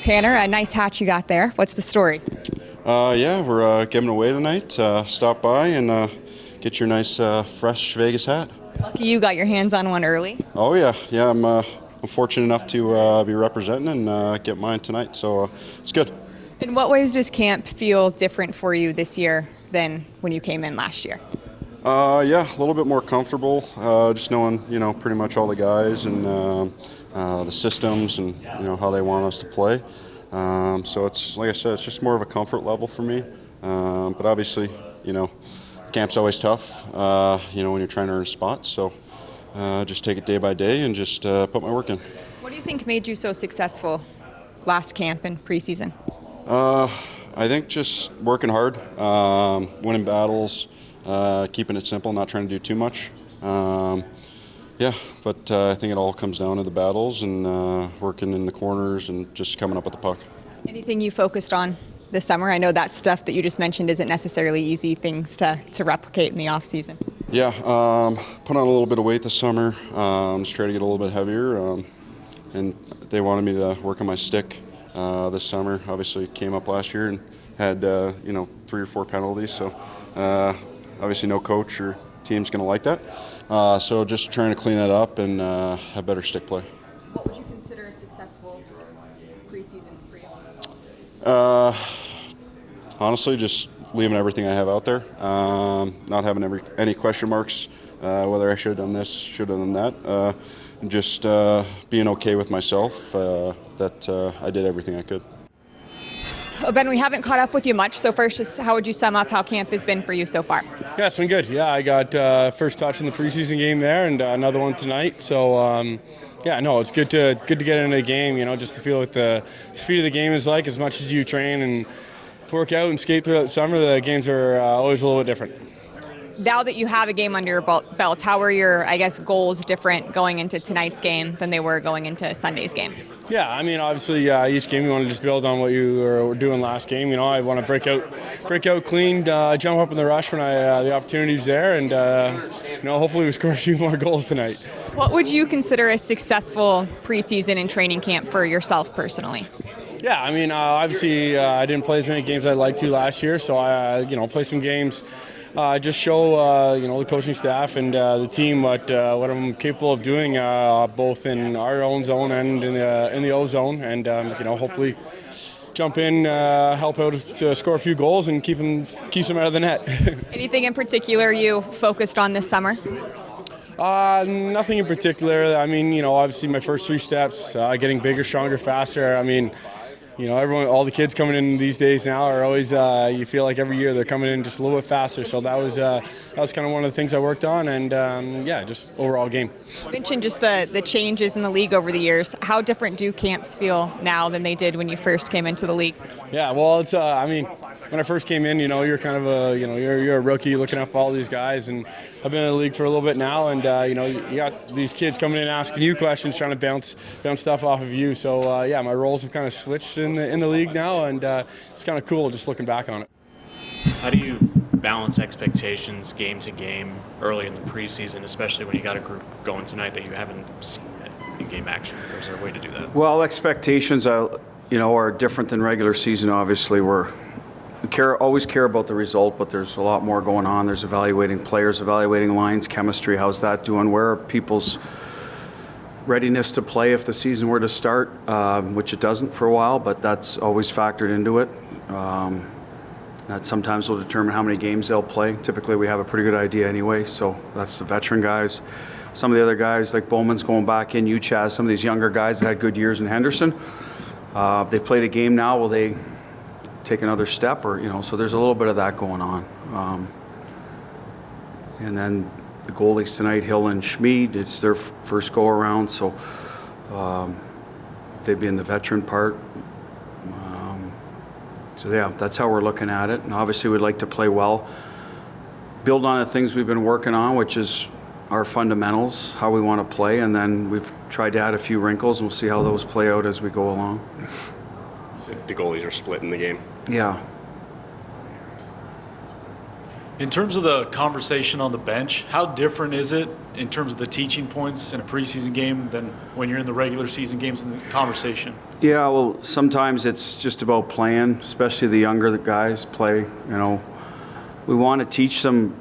Tanner, a nice hat you got there. What's the story? Yeah, we're giving away tonight. Stop by and get your nice fresh Vegas hat. Lucky you got your hands on one early. Oh yeah, I'm fortunate enough to be representing and get mine tonight, so it's good. In what ways does camp feel different for you this year than when you came in last year? Yeah, a little bit more comfortable, just knowing pretty much all the guys and the systems and how they want us to play. So it's, like I said, it's just more of a comfort level for me. But obviously, camp's always tough, when you're trying to earn spots. So just take it day by day and just put my work in. What do you think made you so successful last camp and preseason? I think just working hard, winning battles, keeping it simple, not trying to do too much. Yeah, but I think it all comes down to the battles and working in the corners and just coming up with the puck. Anything you focused on this summer? I know that stuff that you just mentioned isn't necessarily easy things to replicate in the off season. Yeah, put on a little bit of weight this summer. Just try to get a little bit heavier. And they wanted me to work on my stick this summer. Obviously, came up last year and had 3 or 4 penalties. So obviously, no coach or team's going to like that. So just trying to clean that up and have better stick play. What would you consider a successful preseason for you? Honestly, just leaving everything I have out there, not having any question marks, whether I should have done this, should have done that, and just being okay with myself that I did everything I could. Oh, Ben, we haven't caught up with you much, so first, just how would you sum up how camp has been for you so far? Yeah, it's been good. Yeah, I got first touch in the preseason game there and another one tonight. So, it's good to get into the game, just to feel what the speed of the game is like. As much as you train and work out and skate throughout the summer, the games are always a little bit different. Now that you have a game under your belt, how are your, goals different going into tonight's game than they were going into Sunday's game? Yeah, obviously, each game you want to just build on what you were doing last game. I want to break out clean, jump up in the rush when the opportunity's there, and hopefully we score a few more goals tonight. What would you consider a successful preseason and training camp for yourself personally? Yeah, obviously I didn't play as many games as I'd like to last year, so I play some games. Just show the coaching staff and the team what I'm capable of doing, both in our own zone and in the O zone, and hopefully jump in, help out to score a few goals and keep them out of the net. Anything in particular you focused on this summer? Nothing in particular. Obviously my first 3 steps, getting bigger, stronger, faster. All the kids coming in these days now are always, you feel like every year they're coming in just a little bit faster. So that was kind of one of the things I worked on, and just overall game. You mentioned just the changes in the league over the years. How different do camps feel now than they did when you first came into the league? Yeah, well, it's when I first came in, you're kind of you're a rookie looking up all these guys, and I've been in the league for a little bit now, and you got these kids coming in asking you questions, trying to bounce stuff off of you. So my roles have kind of switched in the league now, and it's kind of cool just looking back on it. How do you balance expectations game to game early in the preseason, especially when you got a group going tonight that you haven't seen in game action? Or is there a way to do that? Well, expectations are different than regular season. Obviously, we always care about the result, but there's a lot more going on. There's evaluating players, evaluating lines, chemistry. How's that doing? Where are people's readiness to play if the season were to start, which it doesn't for a while, but that's always factored into it. That sometimes will determine how many games they'll play. Typically, we have a pretty good idea anyway, so that's the veteran guys. Some of the other guys, like Bowman's going back in, Chaz, some of these younger guys that had good years in Henderson. They've played a game now. Will they take another step, or so there's a little bit of that going on. And then the goalies tonight, Hill and Schmid, it's their first go around, so they'd be in the veteran part. So yeah, that's how we're looking at it. And obviously we'd like to play well, build on the things we've been working on, which is our fundamentals, how we want to play, and then we've tried to add a few wrinkles, and we'll see how those play out as we go along. The goalies are split in the game. Yeah. In terms of the conversation on the bench, how different is it in terms of the teaching points in a preseason game than when you're in the regular season games in the conversation? Yeah, well, sometimes it's just about playing, especially the younger guys play. We want to teach them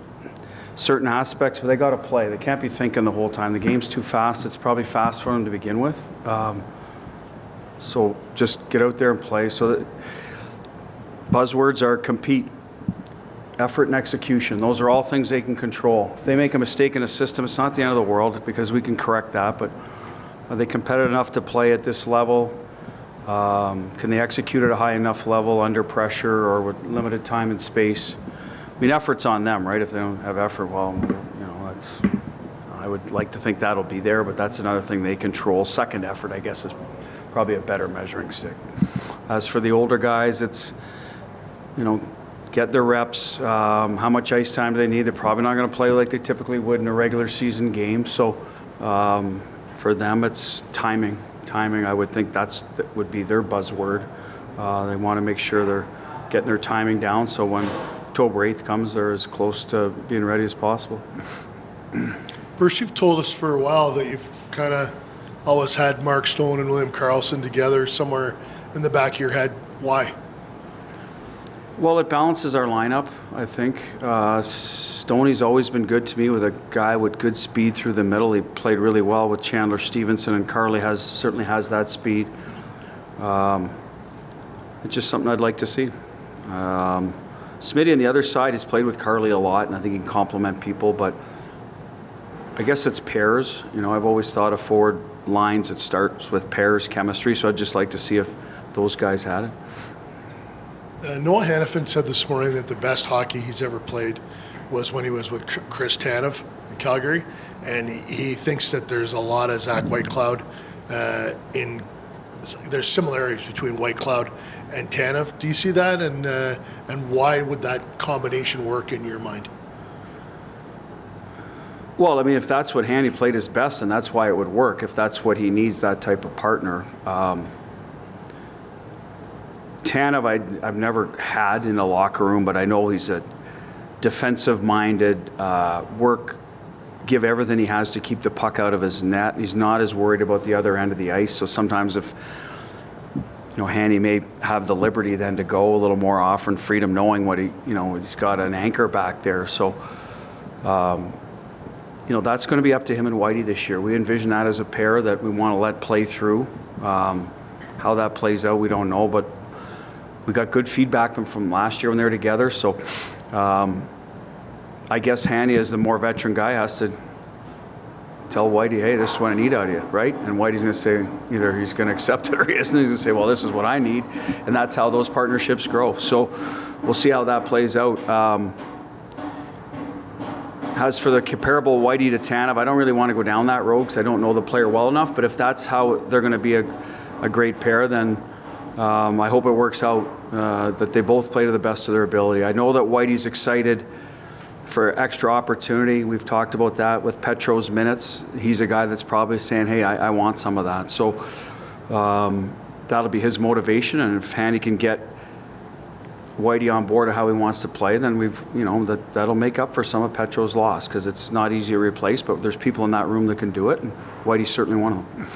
certain aspects, but they got to play. They can't be thinking the whole time. The game's too fast. It's probably fast for them to begin with. So just get out there and play. So that buzzwords are compete, effort, and execution. Those are all things they can control. If they make a mistake in a system, it's not the end of the world because we can correct that. But are they competitive enough to play at this level? Can they execute at a high enough level under pressure or with limited time and space? I mean, effort's on them, right? If they don't have effort, well, that's. I would like to think that'll be there, but that's another thing they control. Second effort, I guess, is probably a better measuring stick. As for the older guys, it's, get their reps. How much ice time do they need? They're probably not going to play like they typically would in a regular season game. So for them, it's timing. Timing, I would think that would be their buzzword. They want to make sure they're getting their timing down so when October 8th comes, they're as close to being ready as possible. Bruce, you've told us for a while that you've kind of always had Mark Stone and William Karlsson together somewhere in the back of your head. Why? Well, it balances our lineup, I think. Stoney's always been good to me with a guy with good speed through the middle. He played really well with Chandler Stevenson, and Carly certainly has that speed. It's just something I'd like to see. Smitty on the other side, he's played with Carly a lot, and I think he can complement people, but I guess it's pairs. I've always thought of forward lines that starts with pairs chemistry, so I'd just like to see if those guys had it. Noah Hannafin said this morning that the best hockey he's ever played was when he was with Chris Tanev in Calgary, and he thinks that there's a lot of Zach Whitecloud there's similarities between Whitecloud and Tanev. Do you see that, and why would that combination work in your mind? Well, I mean, if that's what Hanny played his best, and that's why it would work, if that's what he needs, that type of partner. Tanev, I've never had in the locker room, but I know he's a defensive-minded, give everything he has to keep the puck out of his net. He's not as worried about the other end of the ice. So sometimes if, Hanny may have the liberty then to go a little more often, freedom, knowing what he's got an anchor back there. So, that's going to be up to him and Whitey this year. We envision that as a pair that we want to let play through. How that plays out, we don't know, but we got good feedback from last year when they were together. So I guess Hanny, as the more veteran guy, has to tell Whitey, hey, this is what I need out of you, right? And Whitey's going to say either he's going to accept it or he isn't. He's going to say, well, this is what I need. And that's how those partnerships grow. So we'll see how that plays out. As for the comparable Whitey to Tanev, I don't really want to go down that road because I don't know the player well enough. But if that's how they're going to be a great pair, then I hope it works out that they both play to the best of their ability. I know that Whitey's excited for extra opportunity. We've talked about that with Petro's minutes. He's a guy that's probably saying, hey, I want some of that. So that'll be his motivation. And if Hanny can get Whitey on board of how he wants to play, then that'll make up for some of Petro's loss because it's not easy to replace, but there's people in that room that can do it, and Whitey's certainly one of them.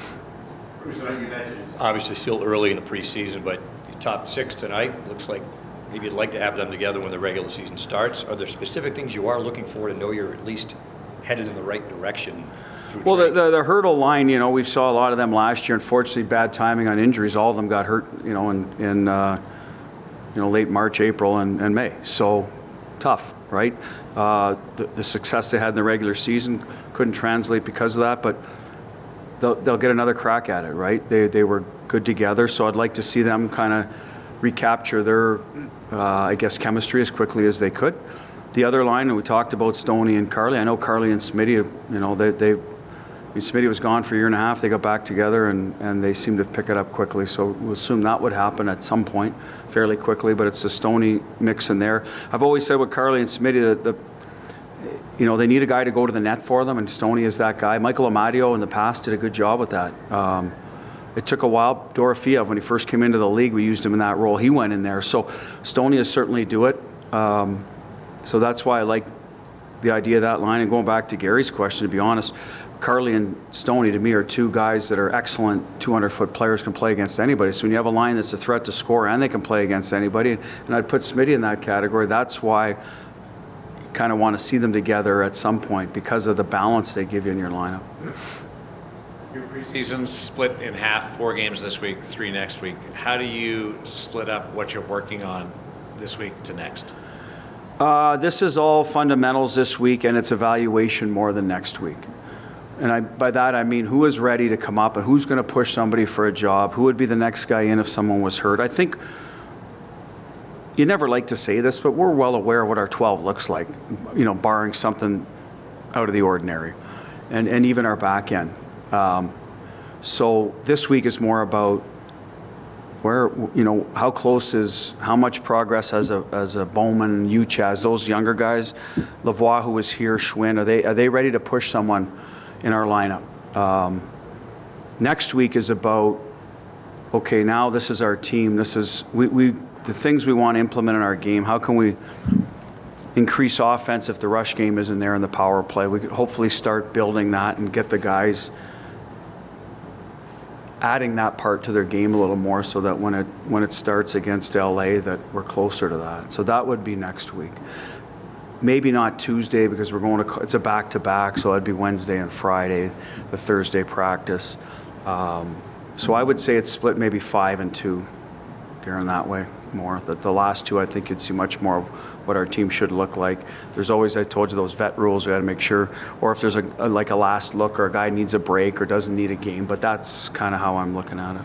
Bruce, you mentioned it's obviously still early in the preseason, but your top six tonight looks like maybe you'd like to have them together when the regular season starts. Are there specific things you are looking for to know you're at least headed in the right direction? Well, the hurdle line, we saw a lot of them last year. Unfortunately, bad timing on injuries. All of them got hurt, in late March, April, and May. So tough, right? The success they had in the regular season couldn't translate because of that, but they'll get another crack at it, right? They were good together, so I'd like to see them kind of recapture their, chemistry as quickly as they could. The other line, and we talked about Stoney and Carly. I know Carly and Smitty, Smitty was gone for a year and a half. They got back together, and they seemed to pick it up quickly. So we'll assume that would happen at some point fairly quickly, but it's the Stoney mix in there. I've always said with Carly and Smitty that they need a guy to go to the net for them, and Stoney is that guy. Michael Amadio in the past did a good job with that. It took a while. Dorofeev, when he first came into the league, we used him in that role. He went in there. So Stoney will certainly do it. So that's why I like the idea of that line. And going back to Gary's question, to be honest, Carly and Stoney, to me, are two guys that are excellent 200-foot players, can play against anybody. So when you have a line that's a threat to score and they can play against anybody, and I'd put Smitty in that category, that's why you kind of want to see them together at some point because of the balance they give you in your lineup. Your preseason's split in half, 4 games this week, 3 next week. How do you split up what you're working on this week to next? This is all fundamentals this week, and it's evaluation more than next week. And by that I mean who is ready to come up and who's going to push somebody for a job, who would be the next guy in if someone was hurt. I think you never like to say this, but we're well aware of what our 12 looks like, barring something out of the ordinary, and even our back end. So this week is more about where, how much progress as a Bowman, Uchaz, those younger guys, Lavoie, who was here, Schwinn, are they ready to push someone in our lineup? Next week is about, okay, now this is our team. This is the things we want to implement in our game. How can we increase offense if the rush game isn't there in the power play? We could hopefully start building that and get the guys adding that part to their game a little more, so that when it starts against LA, that we're closer to that. So that would be next week. Maybe not Tuesday because it's a back-to-back, so it'd be Wednesday and Friday, the Thursday practice. So I would say it's split maybe 5 and 2, Darren, that way more. The last 2, I think you'd see much more of what our team should look like. There's always, I told you, those vet rules we got to make sure, or if there's a last look or a guy needs a break or doesn't need a game, but that's kind of how I'm looking at it.